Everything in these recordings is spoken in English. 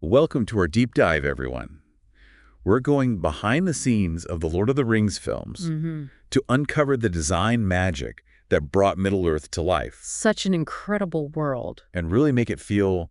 Welcome to our deep dive, everyone. We're going behind the scenes of the Lord of the Rings films to uncover the design magic that brought Middle-earth to life. Such an incredible world. And really make it feel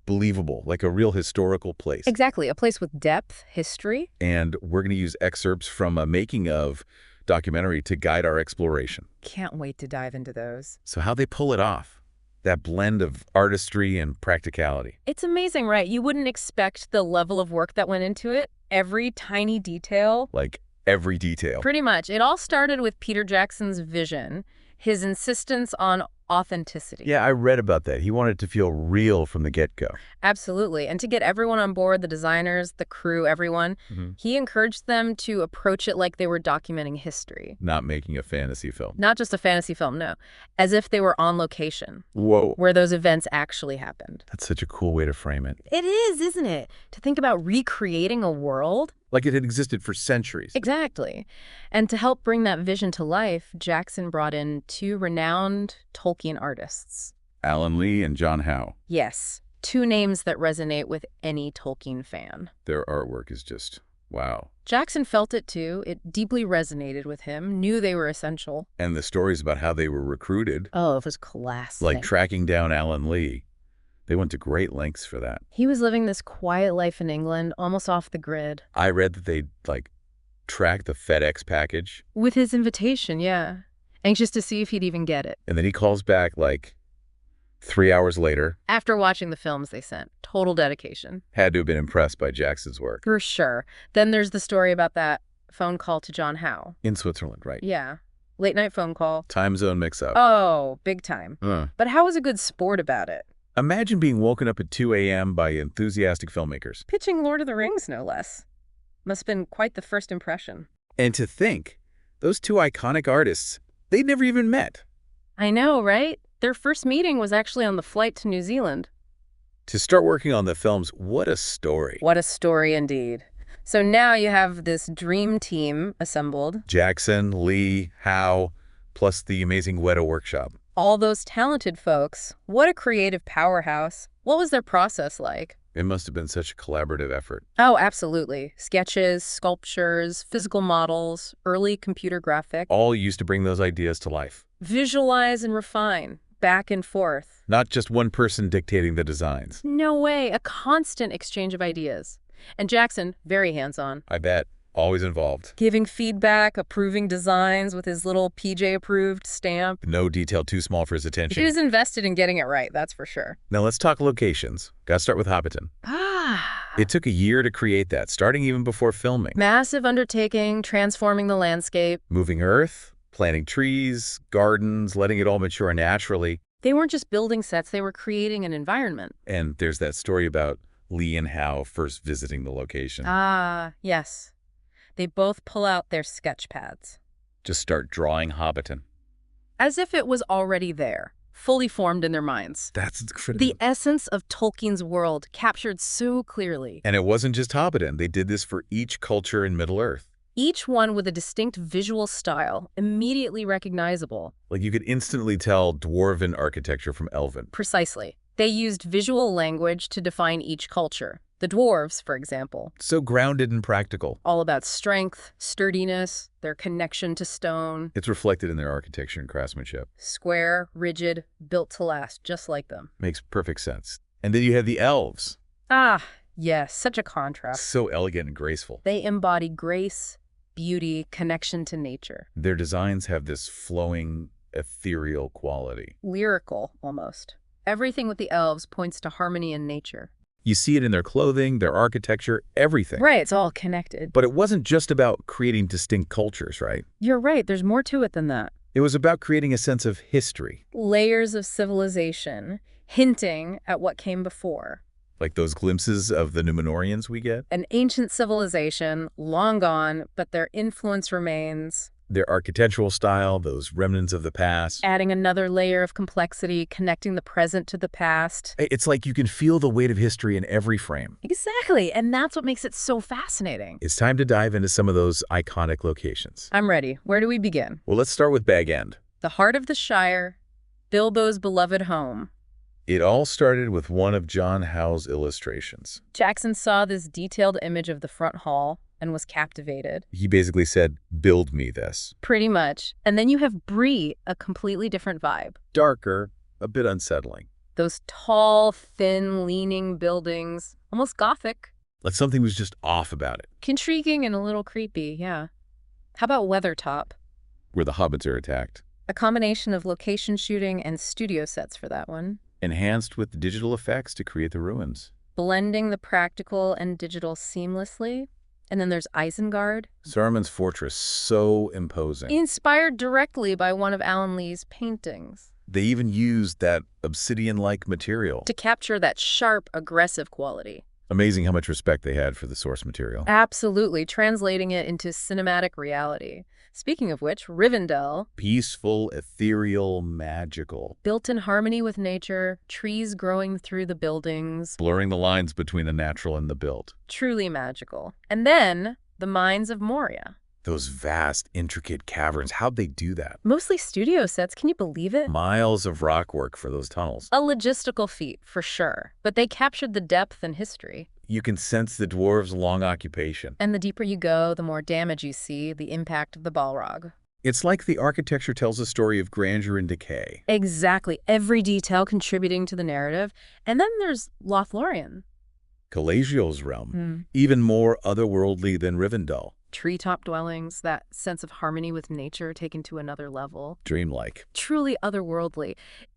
believable, like a real historical place. Exactly, a place with depth, history. And we're going to use excerpts from a making-of documentary to guide our exploration. Can't wait to dive into those. So how'd they pull it off? That blend of artistry and practicality. It's amazing, right? You wouldn't expect the level of work that went into it. Every tiny detail. Like every detail. Pretty much. It all started with Peter Jackson's vision, his insistence on authenticity. Yeah, I read about that. He wanted it to feel real from the get-go. Absolutely. And to get everyone on board, the designers, the crew, everyone, he encouraged them to approach it like they were documenting history. Not making a fantasy film. Not just a fantasy film, no. As if they were on location. Whoa. Where those events actually happened. That's such a cool way to frame it. It is, isn't it? To think about recreating a world. Like it had existed for centuries. Exactly. And to help bring that vision to life, Jackson brought in two renowned Tolkien artists. Alan Lee and John Howe. Yes, two names that resonate with any Tolkien fan. Their artwork is just, wow. Jackson felt it too. It deeply resonated with him, knew they were essential. And the stories about how they were recruited. Oh, it was classic. Like tracking down Alan Lee. They went to great lengths for that. He was living this quiet life in England, almost off the grid. I read that they tracked the FedEx package. With his invitation, yeah. Anxious to see if he'd even get it. And then he calls back 3 hours later. After watching the films they sent. Total dedication. Had to have been impressed by Jackson's work. For sure. Then there's the story about that phone call to John Howe. In Switzerland, right? Yeah. Late night phone call. Time zone mix-up. Oh, big time. But Howe was a good sport about it. Imagine being woken up at 2 a.m. by enthusiastic filmmakers. Pitching Lord of the Rings, no less. Must have been quite the first impression. And to think, those two iconic artists, they'd never even met. I know, right? Their first meeting was actually on the flight to New Zealand. To start working on the films, what a story. What a story indeed. So now you have this dream team assembled. Jackson, Lee, Howe, plus the amazing Weta workshop. All those talented folks. What a creative powerhouse. What was their process like? It must have been such a collaborative effort. Oh, absolutely. Sketches, sculptures, physical models, early computer graphics. All used to bring those ideas to life. Visualize and refine, back and forth. Not just one person dictating the designs. No way, a constant exchange of ideas. And Jackson, very hands-on. I bet. Always involved. Giving feedback, approving designs with his little PJ-approved stamp. No detail too small for his attention. He was invested in getting it right, that's for sure. Now let's talk locations. Gotta start with Hobbiton. It took a year to create that, starting even before filming. Massive undertaking, transforming the landscape. Moving earth, planting trees, gardens, letting it all mature naturally. They weren't just building sets, they were creating an environment. And there's that story about Lee and Howe first visiting the location. Yes. They both pull out their sketch pads. Just start drawing Hobbiton. As if it was already there, fully formed in their minds. That's incredible. The essence of Tolkien's world captured so clearly. And it wasn't just Hobbiton. They did this for each culture in Middle-earth. Each one with a distinct visual style, immediately recognizable. Like you could instantly tell Dwarven architecture from Elven. Precisely. They used visual language to define each culture. The dwarves, for example. So grounded and practical. All about strength, sturdiness, their connection to stone. It's reflected in their architecture and craftsmanship. Square, rigid, built to last, just like them. Makes perfect sense. And then you have the elves. Yes, such a contrast. So elegant and graceful. They embody grace, beauty, connection to nature. Their designs have this flowing, ethereal quality. Lyrical, almost. Everything with the elves points to harmony in nature. You see it in their clothing, their architecture, everything. Right, it's all connected. But it wasn't just about creating distinct cultures, right? You're right, there's more to it than that. It was about creating a sense of history. Layers of civilization, hinting at what came before. Like those glimpses of the Numenorians we get? An ancient civilization, long gone, but their influence remains. Their architectural style, those remnants of the past. Adding another layer of complexity, connecting the present to the past. It's like you can feel the weight of history in every frame. Exactly, and that's what makes it so fascinating. It's time to dive into some of those iconic locations. I'm ready. Where do we begin? Well, let's start with Bag End. The heart of the Shire, Bilbo's beloved home. It all started with one of John Howe's illustrations. Jackson saw this detailed image of the front hall and was captivated. He basically said, "Build me this." Pretty much. And then you have Bree, a completely different vibe. Darker, a bit unsettling. Those tall, thin, leaning buildings, almost gothic. Like something was just off about it. Intriguing and a little creepy, yeah. How about Weathertop? Where the hobbits are attacked. A combination of location shooting and studio sets for that one. Enhanced with digital effects to create the ruins. Blending the practical and digital seamlessly. And then there's Isengard. Saruman's fortress, so imposing. Inspired directly by one of Alan Lee's paintings. They even used that obsidian-like material. To capture that sharp, aggressive quality. Amazing how much respect they had for the source material. Absolutely, translating it into cinematic reality. Speaking of which, Rivendell. Peaceful, ethereal, magical. Built in harmony with nature, trees growing through the buildings. Blurring the lines between the natural and the built. Truly magical. And then, the Mines of Moria. Those vast, intricate caverns, how'd they do that? Mostly studio sets, can you believe it? Miles of rock work for those tunnels. A logistical feat, for sure. But they captured the depth and history. You can sense the dwarves' long occupation. And the deeper you go, the more damage you see, the impact of the Balrog. It's like the architecture tells a story of grandeur and decay. Exactly. Every detail contributing to the narrative. And then there's Lothlorien. Calagios' realm, even more otherworldly than Rivendell. Treetop dwellings, that sense of harmony with nature taken to another level. Dreamlike. Truly otherworldly.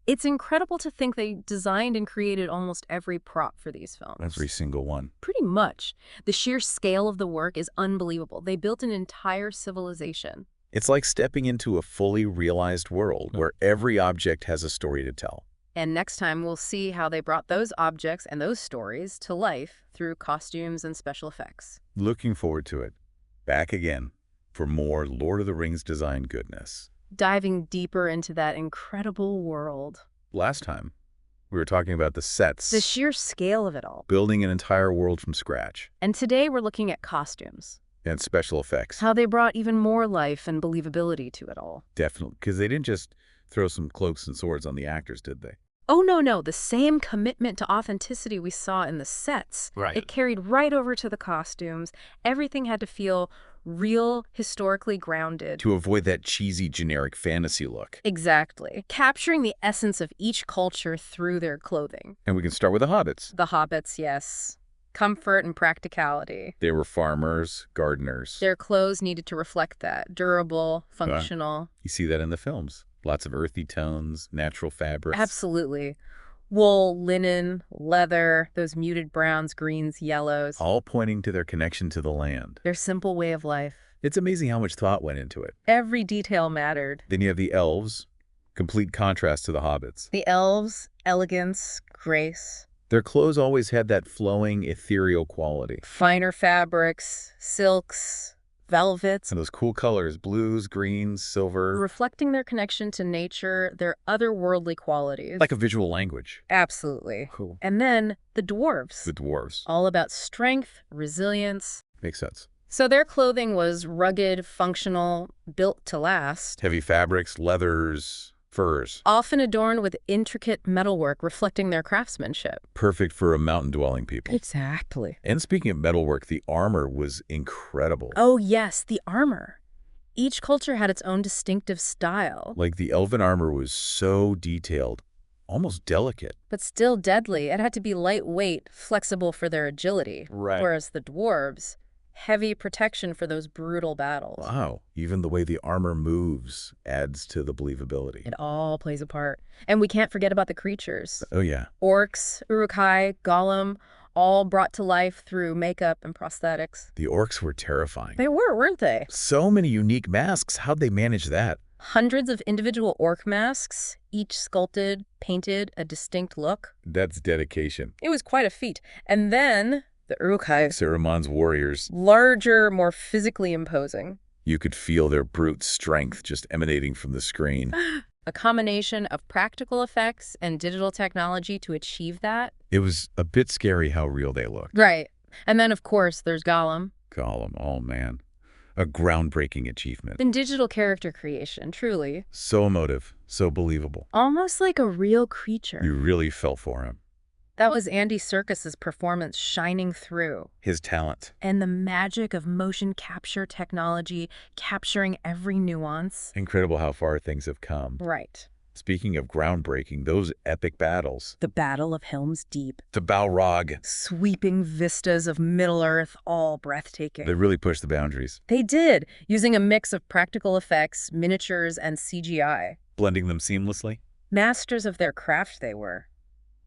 It's incredible to think they designed and created almost every prop for these films. Every single one. Pretty much. The sheer scale of the work is unbelievable. They built an entire civilization. It's like stepping into a fully realized world where every object has a story to tell. And next time we'll see how they brought those objects and those stories to life through costumes and special effects. Looking forward to it. Back again for more Lord of the Rings design goodness. Diving deeper into that incredible world. Last time, we were talking about the sets. The sheer scale of it all. Building an entire world from scratch. And today we're looking at costumes. And special effects. How they brought even more life and believability to it all. Definitely, because they didn't just throw some cloaks and swords on the actors, did they? Oh, no. The same commitment to authenticity we saw in the sets. Right. It carried right over to the costumes. Everything had to feel real, historically grounded. To avoid that cheesy, generic fantasy look. Exactly. Capturing the essence of each culture through their clothing. And we can start with the hobbits. The hobbits, yes. Comfort and practicality. They were farmers, gardeners. Their clothes needed to reflect that. Durable, functional. You see that in the films. Lots of earthy tones, natural fabrics. Absolutely. Wool, linen, leather, those muted browns, greens, yellows. All pointing to their connection to the land. Their simple way of life. It's amazing how much thought went into it. Every detail mattered. Then you have the elves, complete contrast to the hobbits. The elves, elegance, grace. Their clothes always had that flowing, ethereal quality. Finer fabrics, silks, velvets. And those cool colors, blues, greens, silver. Reflecting their connection to nature, their otherworldly qualities. Like a visual language. Absolutely. Cool. And then the dwarves. The dwarves. All about strength, resilience. Makes sense. So their clothing was rugged, functional, built to last. Heavy fabrics, leathers, furs. Often adorned with intricate metalwork reflecting their craftsmanship. Perfect for a mountain-dwelling people. Exactly. And speaking of metalwork, the armor was incredible. Oh yes, the armor. Each culture had its own distinctive style. Like the elven armor was so detailed, almost delicate. But still deadly. It had to be lightweight, flexible for their agility. Right. Whereas the dwarves, heavy protection for those brutal battles. Wow. Even the way the armor moves adds to the believability. It all plays a part. And we can't forget about the creatures. Oh, yeah. Orcs, Uruk-hai, Gollum, all brought to life through makeup and prosthetics. The orcs were terrifying. They were, weren't they? So many unique masks. How'd they manage that? Hundreds of individual orc masks, each sculpted, painted, a distinct look. That's dedication. It was quite a feat. And then the Uruk-hai. Saruman's warriors. Larger, more physically imposing. You could feel their brute strength just emanating from the screen. A combination of practical effects and digital technology to achieve that. It was a bit scary how real they looked. Right. And then, of course, there's Gollum. Gollum, oh man. A groundbreaking achievement. In digital character creation, truly. So emotive, so believable. Almost like a real creature. You really fell for him. That was Andy Serkis's performance shining through. His talent. And the magic of motion capture technology capturing every nuance. Incredible how far things have come. Right. Speaking of groundbreaking, those epic battles. The Battle of Helm's Deep. The Balrog. Sweeping vistas of Middle-earth, all breathtaking. They really pushed the boundaries. They did, using a mix of practical effects, miniatures, and CGI. Blending them seamlessly. Masters of their craft they were.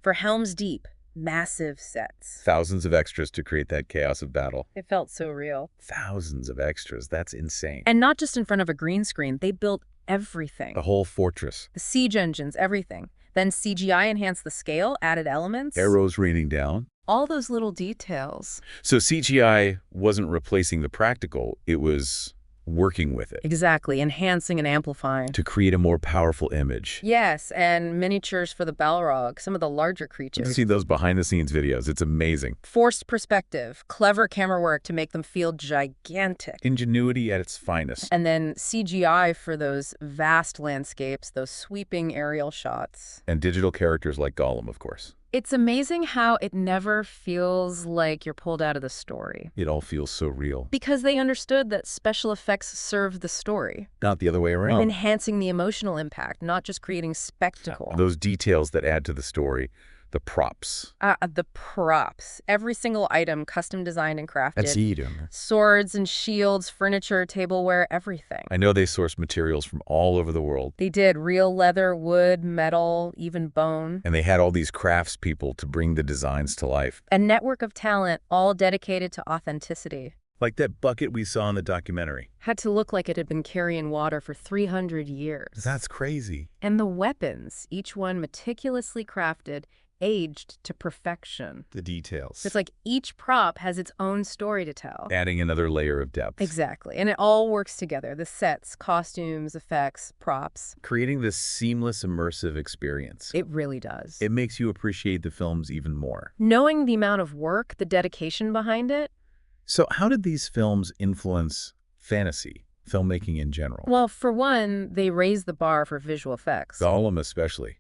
For Helm's Deep, massive sets. Thousands of extras to create that chaos of battle. It felt so real. Thousands of extras. That's insane. And not just in front of a green screen. They built everything. The whole fortress. The siege engines, everything. Then CGI enhanced the scale, added elements. Arrows raining down. All those little details. So CGI wasn't replacing the practical. It was working with it. Exactly, enhancing and amplifying. To create a more powerful image. Yes, and miniatures for the Balrog, some of the larger creatures. You see those behind-the-scenes videos. It's amazing. Forced perspective, clever camera work to make them feel gigantic. Ingenuity at its finest. And then CGI for those vast landscapes, those sweeping aerial shots. And digital characters like Gollum, of course. It's amazing how it never feels like you're pulled out of the story. It all feels so real. Because they understood that special effects serve the story. Not the other way around. Enhancing the emotional impact, not just creating spectacle. Those details that add to the story. The props. The props. Every single item custom designed and crafted. That's Eden. Swords and shields, furniture, tableware, everything. I know they sourced materials from all over the world. They did. Real leather, wood, metal, even bone. And they had all these craftspeople to bring the designs to life. A network of talent, all dedicated to authenticity. Like that bucket we saw in the documentary. Had to look like it had been carrying water for 300 years. That's crazy. And the weapons, each one meticulously crafted, aged to perfection. The details. It's like each prop has its own story to tell. Adding another layer of depth. Exactly. And it all works together. The sets, costumes, effects, props. Creating this seamless, immersive experience. It really does. It makes you appreciate the films even more. Knowing the amount of work, the dedication behind it. So how did these films influence fantasy, filmmaking in general? Well, for one, they raised the bar for visual effects. Gollum especially.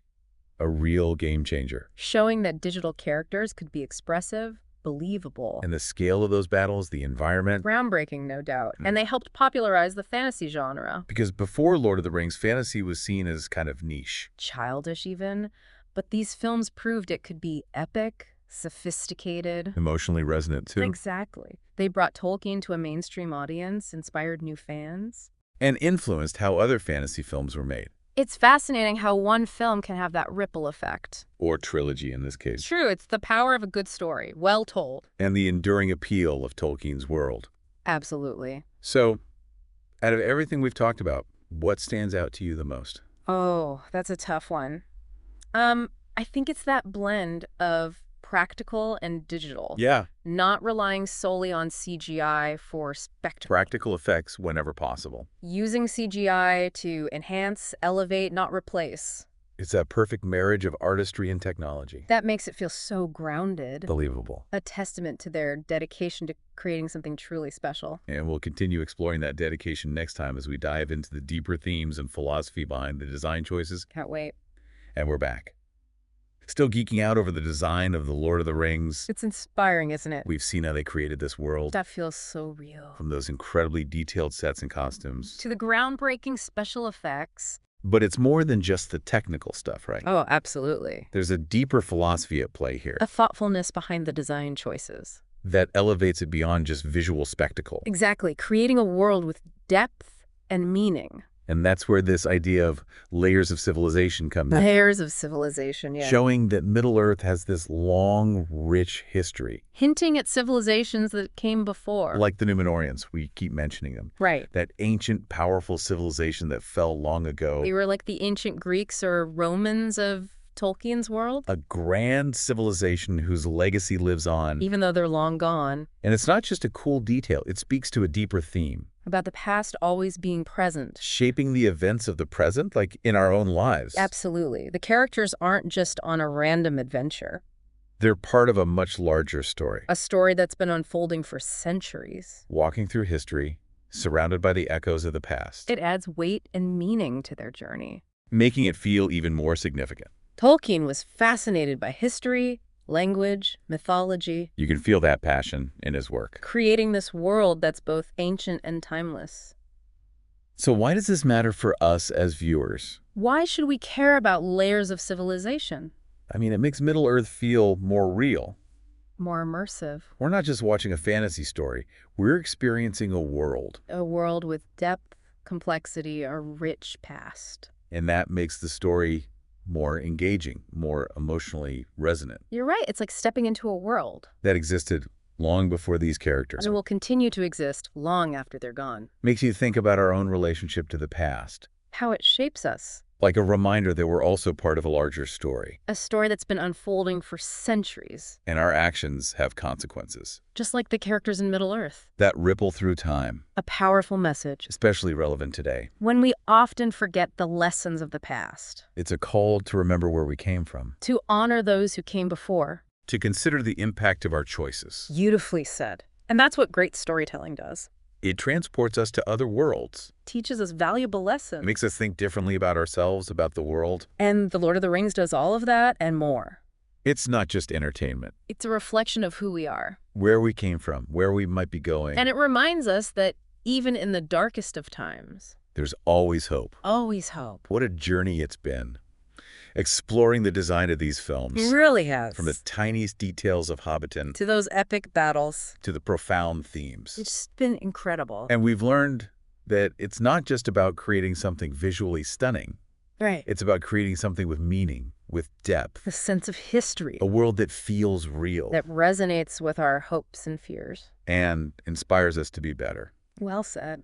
A real game changer. Showing that digital characters could be expressive, believable. And the scale of those battles, the environment. Groundbreaking, no doubt. And they helped popularize the fantasy genre. Because before Lord of the Rings, fantasy was seen as kind of niche. Childish even. But these films proved it could be epic, sophisticated. Emotionally resonant too. Exactly. They brought Tolkien to a mainstream audience, inspired new fans. And influenced how other fantasy films were made. It's fascinating how one film can have that ripple effect. Or trilogy in this case. True, it's the power of a good story, well told. And the enduring appeal of Tolkien's world. Absolutely. So, out of everything we've talked about, what stands out to you the most? Oh, that's a tough one. I think it's that blend of practical and digital. Yeah. Not relying solely on CGI for spectacle. Practical effects whenever possible. Using CGI to enhance, elevate, not replace. It's that perfect marriage of artistry and technology. That makes it feel so grounded. Believable. A testament to their dedication to creating something truly special. And we'll continue exploring that dedication next time as we dive into the deeper themes and philosophy behind the design choices. Can't wait. And we're back. Still geeking out over the design of The Lord of the Rings. It's inspiring, isn't it? We've seen how they created this world. That feels so real. From those incredibly detailed sets and costumes. To the groundbreaking special effects. But it's more than just the technical stuff, right? Oh, absolutely. There's a deeper philosophy at play here. A thoughtfulness behind the design choices. That elevates it beyond just visual spectacle. Exactly. Creating a world with depth and meaning. And that's where this idea of layers of civilization comes in. Layers of civilization, yeah. Showing that Middle-earth has this long, rich history. Hinting at civilizations that came before. Like the Numenorians, we keep mentioning them. Right. That ancient, powerful civilization that fell long ago. They were like the ancient Greeks or Romans of Tolkien's world. A grand civilization whose legacy lives on. Even though they're long gone. And it's not just a cool detail, it speaks to a deeper theme. About the past always being present. Shaping the events of the present, like in our own lives. Absolutely. The characters aren't just on a random adventure. They're part of a much larger story. A story that's been unfolding for centuries. Walking through history, surrounded by the echoes of the past, It adds weight and meaning to their journey. making it feel even more significant. Tolkien was fascinated by history, language, mythology, You can feel that passion in his work. creating this world that's both ancient and timeless. So why does this matter for us as viewers? Why should we care about layers of civilization? I mean, it makes Middle-earth feel more real. More immersive. We're not just watching a fantasy story. We're experiencing a world. A world with depth, complexity, a rich past. And that makes the story more engaging, more emotionally resonant. You're right. It's like stepping into a world. That existed long before these characters. And will continue to exist long after they're gone. Makes you think about our own relationship to the past. How it shapes us. Like a reminder that we're also part of a larger story. A story that's been unfolding for centuries. And our actions have consequences. Just like the characters in Middle-earth. That ripple through time. A powerful message. Especially relevant today. When we often forget the lessons of the past. It's a call to remember where we came from. To honor those who came before. To consider the impact of our choices. Beautifully said. And that's what great storytelling does. It transports us to other worlds. Teaches us valuable lessons. It makes us think differently about ourselves, about the world. And The Lord of the Rings does all of that and more. It's not just entertainment. It's a reflection of who we are. Where we came from, where we might be going. And it reminds us that even in the darkest of times, there's always hope. always hope. What a journey it's been. Exploring the design of these films. It really has. From the tiniest details of Hobbiton To those epic battles. to the profound themes. It's been incredible. And we've learned that it's not just about creating something visually stunning. Right. It's about creating something with meaning, with depth. The sense of history. A world that feels real. That resonates with our hopes and fears. And inspires us to be better. Well said.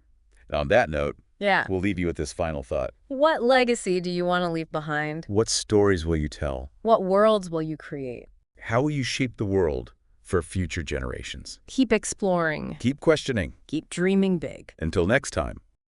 Now, on that note, Yeah. we'll leave you with this final thought. What legacy do you want to leave behind? What stories will you tell? What worlds will you create? How will you shape the world for future generations? Keep exploring. Keep questioning. Keep dreaming big. Until next time.